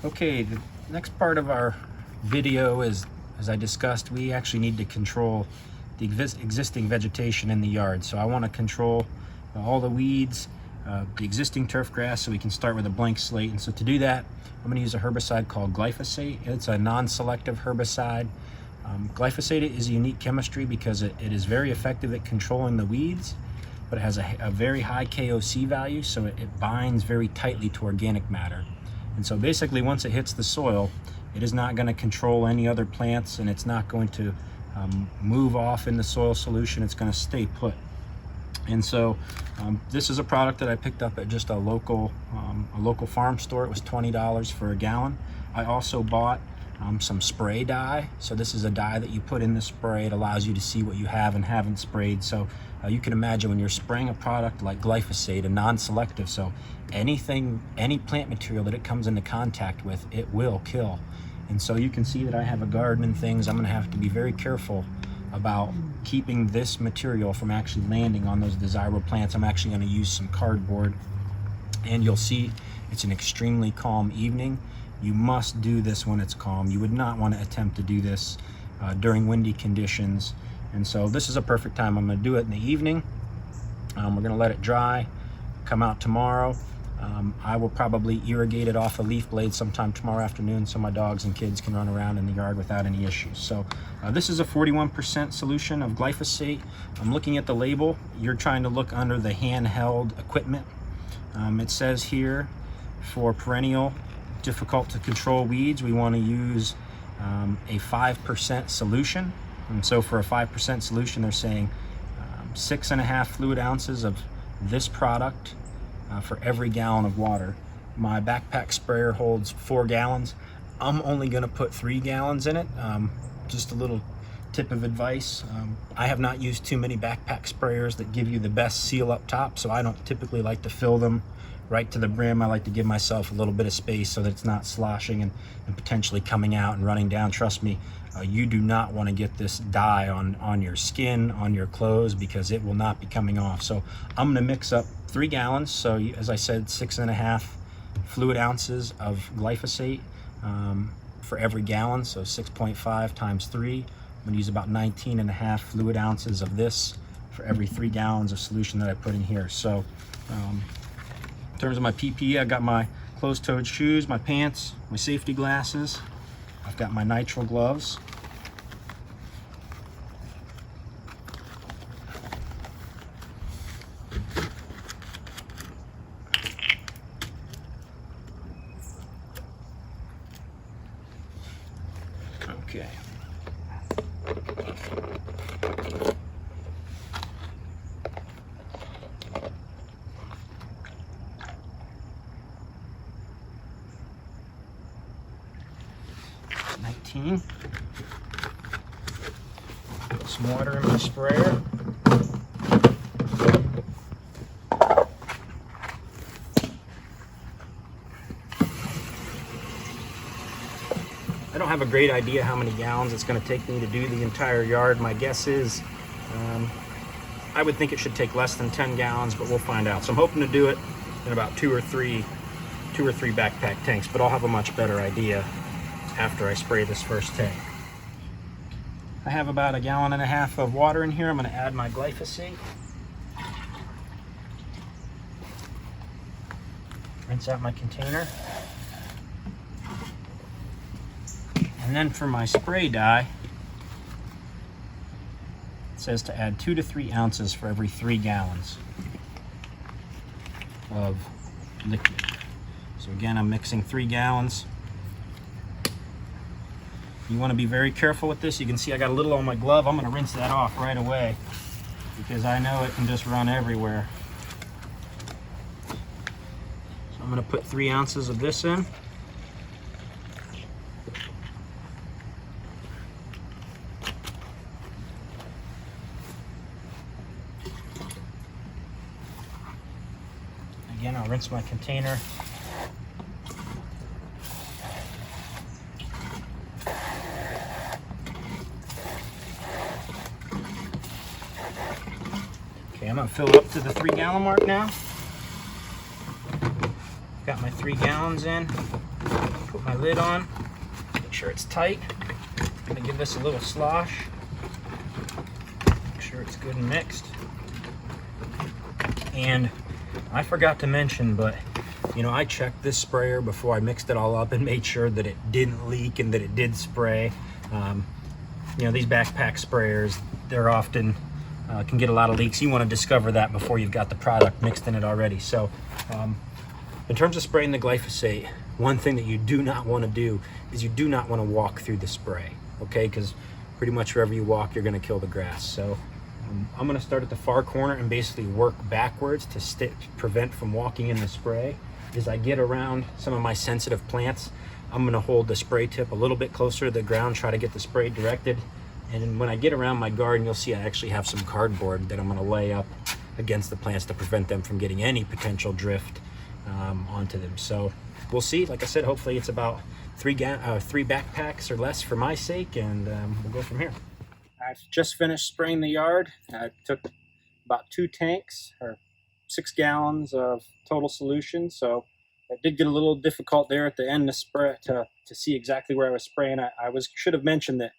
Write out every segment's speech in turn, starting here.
Okay, the next part of our video is, as I discussed, we actually need to control the existing vegetation in the yard. So I want to control all the weeds, the existing turf grass, so we can start with a blank slate. And so to do that, I'm going to use a herbicide called glyphosate. It's a non-selective herbicide. Glyphosate is a unique chemistry because it is very effective at controlling the weeds, but it has a very high KOC value, so it binds very tightly to organic matter. And so basically, once it hits the soil, it is not going to control any other plants, and it's not going to move off in the soil solution. It's going to stay put. And so this is a product that I picked up at just a local farm store. It was $20 for a gallon. I also bought some spray dye. So this is a dye that you put in the spray. It allows you to see what you have and haven't sprayed. So you can imagine when you're spraying a product like glyphosate, a non-selective, so any plant material that it comes into contact with, it will kill. And so you can see that I have a garden and things. I'm going to have to be very careful about keeping this material from actually landing on those desirable plants. I'm actually going to use some cardboard, and you'll see it's an extremely calm evening. You must do this when it's calm. You would not want to attempt to do this during windy conditions. And so this is a perfect time. I'm going to do it in the evening. We're going to let it dry, come out tomorrow. I will probably irrigate it off a leaf blade sometime tomorrow afternoon so my dogs and kids can run around in the yard without any issues. So this is a 41% solution of glyphosate. I'm looking at the label. You're trying to look under the handheld equipment. It says here, for perennial, difficult to control weeds, we want to use a 5% solution. And so for a 5% solution, they're saying 6.5 fluid ounces of this product for every gallon of water. My backpack sprayer holds 4 gallons. I'm only going to put 3 gallons in it. Just a little tip of advice. I have not used too many backpack sprayers that give you the best seal up top, so I don't typically like to fill them right to the brim. I like to give myself a little bit of space so that it's not sloshing and potentially coming out and running down. Trust me, you do not want to get this dye on your skin, on your clothes, because it will not be coming off. So I'm going to mix up 3 gallons. So as I said, 6.5 fluid ounces of glyphosate for every gallon. So 6.5 times 3. I'm going to use about 19.5 fluid ounces of this for every 3 gallons of solution that I put in here. So in terms of my PPE, I got my closed-toed shoes, my pants, my safety glasses. I've got my nitrile gloves. Okay. Put some water in my sprayer. I don't have a great idea how many gallons it's going to take me to do the entire yard. My guess is I would think it should take less than 10 gallons, but we'll find out. So I'm hoping to do it in about two or three backpack tanks, but I'll have a much better idea after I spray this first tank. I have about 1.5 gallons of water in here. I'm going to add my glyphosate. Rinse out my container. And then for my spray dye, it says to add 2 to 3 ounces for every 3 gallons of liquid. So again, I'm mixing 3 gallons. You want to be very careful with this. You can see I got a little on my glove. I'm going to rinse that off right away because I know it can just run everywhere. So I'm going to put 3 ounces of this in. Again, I'll rinse my container. Okay, I'm gonna fill up to the 3 gallon mark now. Got my 3 gallons in. Put my lid on, make sure it's tight. I'm gonna give this a little slosh. Make sure it's good and mixed. And I forgot to mention, but I checked this sprayer before I mixed it all up and made sure that it didn't leak and that it did spray. These backpack sprayers, they're often can get a lot of leaks. You want to discover that before you've got the product mixed in it already. So in terms of spraying the glyphosate, one thing that you do not want to do is you do not want to walk through the spray, okay? Because pretty much wherever you walk, you're going to kill the grass. So I'm going to start at the far corner and basically work backwards to prevent from walking in the spray. As I get around some of my sensitive plants, I'm going to hold the spray tip a little bit closer to the ground, try to get the spray directed. And when I get around my garden, you'll see I actually have some cardboard that I'm going to lay up against the plants to prevent them from getting any potential drift onto them. So we'll see. Like I said, hopefully it's about three backpacks or less for my sake, and we'll go from here. I've just finished spraying the yard. I took about 2 tanks or 6 gallons of total solution, so it did get a little difficult there at the end to see exactly where I was spraying. I should have mentioned that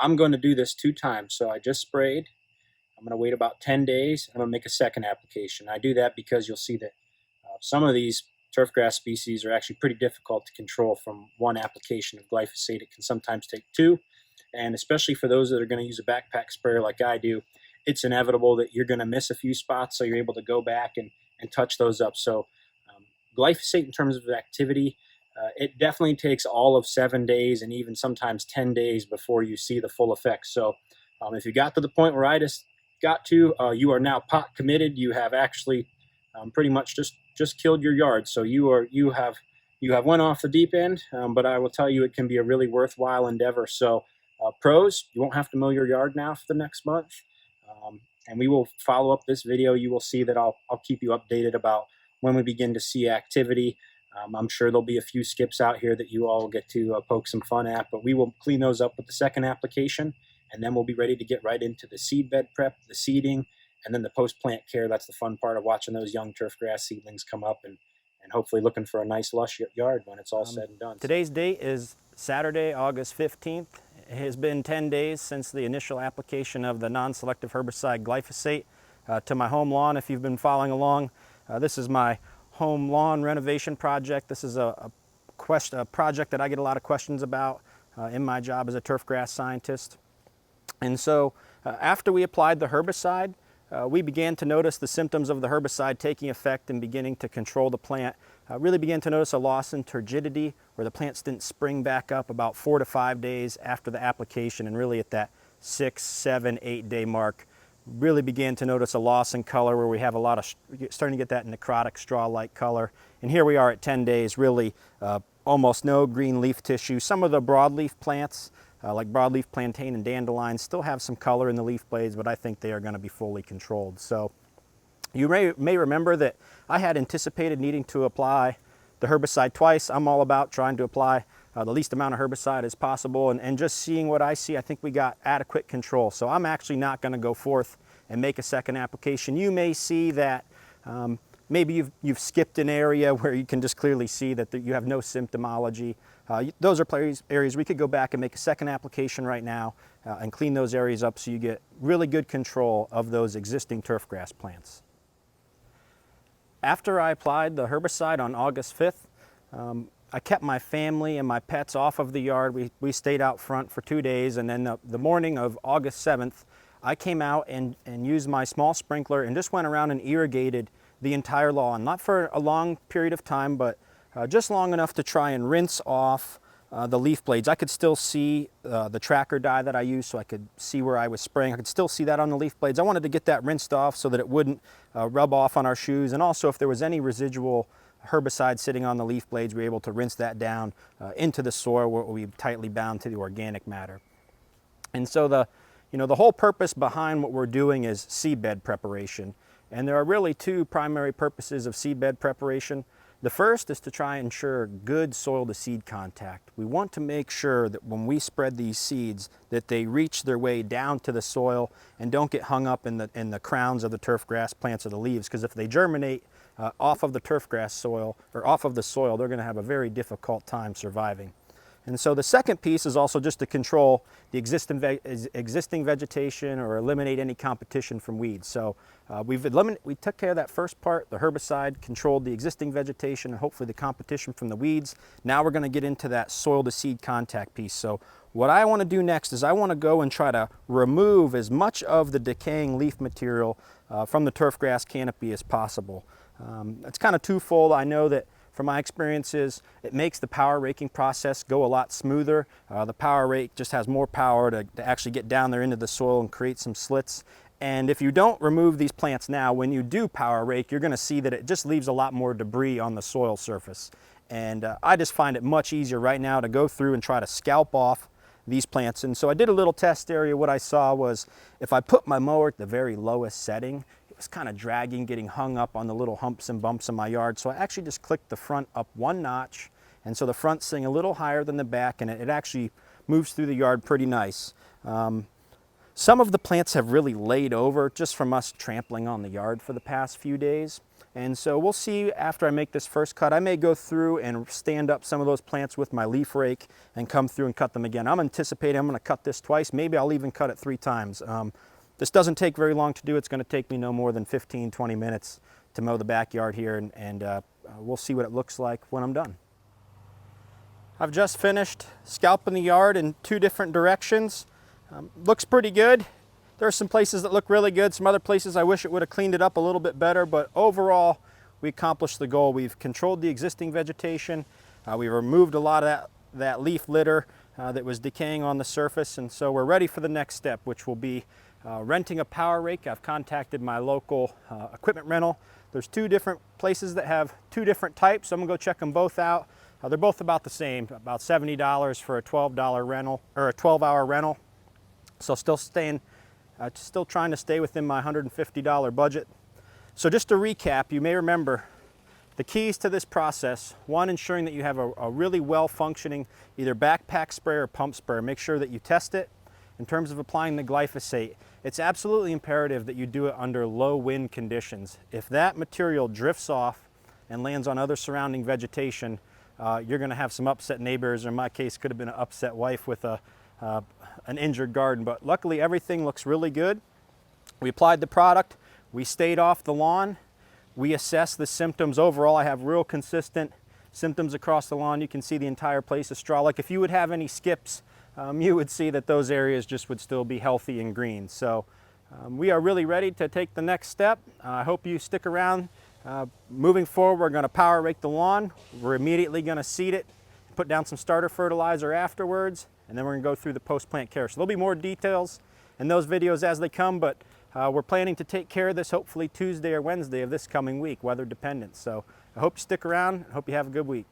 I'm going to do this 2 times. So I just sprayed. I'm going to wait about 10 days. I'm going to make a second application. I do that because you'll see that some of these turfgrass species are actually pretty difficult to control from 1 application of glyphosate. It can sometimes take 2. And especially for those that are going to use a backpack sprayer like I do, it's inevitable that you're going to miss a few spots, so you're able to go back and touch those up. So glyphosate, in terms of activity, it definitely takes all of 7 days and even sometimes 10 days before you see the full effect. So if you got to the point where I just got to, you are now pot committed. You have actually pretty much just killed your yard. So you have went off the deep end, but I will tell you it can be a really worthwhile endeavor. So pros, you won't have to mow your yard now for the next month. And we will follow up this video. You will see that I'll keep you updated about when we begin to see activity. I'm sure there'll be a few skips out here that you all get to poke some fun at, but we will clean those up with the second application, and then we'll be ready to get right into the seed bed prep, the seeding, and then the post-plant care. That's the fun part of watching those young turfgrass seedlings come up and hopefully looking for a nice lush yard when it's all said and done. Today's date is Saturday, August 15th. It has been 10 days since the initial application of the non-selective herbicide glyphosate to my home lawn. If you've been following along, this is my home lawn renovation project. This is a project that I get a lot of questions about in my job as a turfgrass scientist. And so after we applied the herbicide, we began to notice the symptoms of the herbicide taking effect and beginning to control the plant. Really began to notice a loss in turgidity, where the plants didn't spring back up about 4 to 5 days after the application, and really at that 6, 7, 8 day mark, really began to notice a loss in color, where we have a lot of starting to get that necrotic straw-like color. And here we are at 10 days, really almost no green leaf tissue. Some of the broadleaf plants, like broadleaf plantain and dandelions, still have some color in the leaf blades, but I think they are going to be fully controlled. So you may remember that I had anticipated needing to apply the herbicide twice. I'm all about trying to apply the least amount of herbicide as possible, and just seeing what I see, I think we got adequate control. So I'm actually not going to go forth and make a second application. You may see that maybe you've skipped an area where you can just clearly see that you have no symptomology. Those are areas we could go back and make a second application right now and clean those areas up so you get really good control of those existing turfgrass plants. After I applied the herbicide on August 5th, I kept my family and my pets off of the yard. We stayed out front for 2 days, and then the morning of August 7th, I came out and used my small sprinkler and just went around and irrigated the entire lawn. Not for a long period of time, but just long enough to try and rinse off the leaf blades. I could still see the tracker dye that I used, so I could see where I was spraying. I could still see that on the leaf blades. I wanted to get that rinsed off so that it wouldn't rub off on our shoes, and also if there was any residual herbicide sitting on the leaf blades, we were able to rinse that down into the soil where we tightly bound to the organic matter. And so the whole purpose behind what we're doing is seedbed preparation. And there are really 2 primary purposes of seedbed preparation. The first is to try and ensure good soil to seed contact. We want to make sure that when we spread these seeds that they reach their way down to the soil and don't get hung up in the crowns of the turf grass plants or the leaves, because if they germinate off of the turfgrass soil, or off of the soil, they're going to have a very difficult time surviving. And so the second piece is also just to control the existing vegetation or eliminate any competition from weeds. So we took care of that first part, the herbicide, controlled the existing vegetation and hopefully the competition from the weeds. Now we're going to get into that soil to seed contact piece. So what I want to do next is I want to go and try to remove as much of the decaying leaf material from the turfgrass canopy as possible. It's kind of twofold. I know that from my experiences, it makes the power raking process go a lot smoother. The power rake just has more power to actually get down there into the soil and create some slits. And if you don't remove these plants now, when you do power rake, you're going to see that it just leaves a lot more debris on the soil surface. And I just find it much easier right now to go through and try to scalp off these plants. And so I did a little test area. What I saw was if I put my mower at the very lowest setting, it's kind of dragging, getting hung up on the little humps and bumps in my yard. So I actually just clicked the front up one notch. And so the front's sitting a little higher than the back, and it actually moves through the yard pretty nice. Some of the plants have really laid over just from us trampling on the yard for the past few days. And so we'll see after I make this first cut. I may go through and stand up some of those plants with my leaf rake and come through and cut them again. I'm anticipating I'm going to cut this twice. Maybe I'll even cut it 3 times. This doesn't take very long to do. It's going to take me no more than 15-20 minutes to mow the backyard here, and we'll see what it looks like when I'm done. I've just finished scalping the yard in 2 different directions. Looks pretty good. There are some places that look really good, some other places I wish it would have cleaned it up a little bit better, but overall we accomplished the goal. We've controlled the existing vegetation. We removed a lot of that leaf litter that was decaying on the surface, and so we're ready for the next step, which will be renting a power rake. I've contacted my local equipment rental. There's 2 different places that have 2 different types, so I'm gonna go check them both out. They're both about the same, about $70 for a $12 rental, or a 12-hour rental. So still trying to stay within my $150 budget. So just to recap, you may remember the keys to this process: 1, ensuring that you have a really well-functioning either backpack sprayer or pump sprayer. Make sure that you test it. In terms of applying the glyphosate, it's absolutely imperative that you do it under low wind conditions. If that material drifts off and lands on other surrounding vegetation, you're going to have some upset neighbors, or in my case could have been an upset wife with an injured garden. But luckily everything looks really good. We applied the product, we stayed off the lawn, we assessed the symptoms. Overall, I have real consistent symptoms across the lawn. You can see the entire place is straw. Like if you would have any skips, you would see that those areas just would still be healthy and green. So we are really ready to take the next step. I hope you stick around. Moving forward, we're going to power rake the lawn. We're immediately going to seed it, put down some starter fertilizer afterwards, and then we're going to go through the post-plant care. So there'll be more details in those videos as they come, but we're planning to take care of this hopefully Tuesday or Wednesday of this coming week, weather dependent. So I hope you stick around. I hope you have a good week.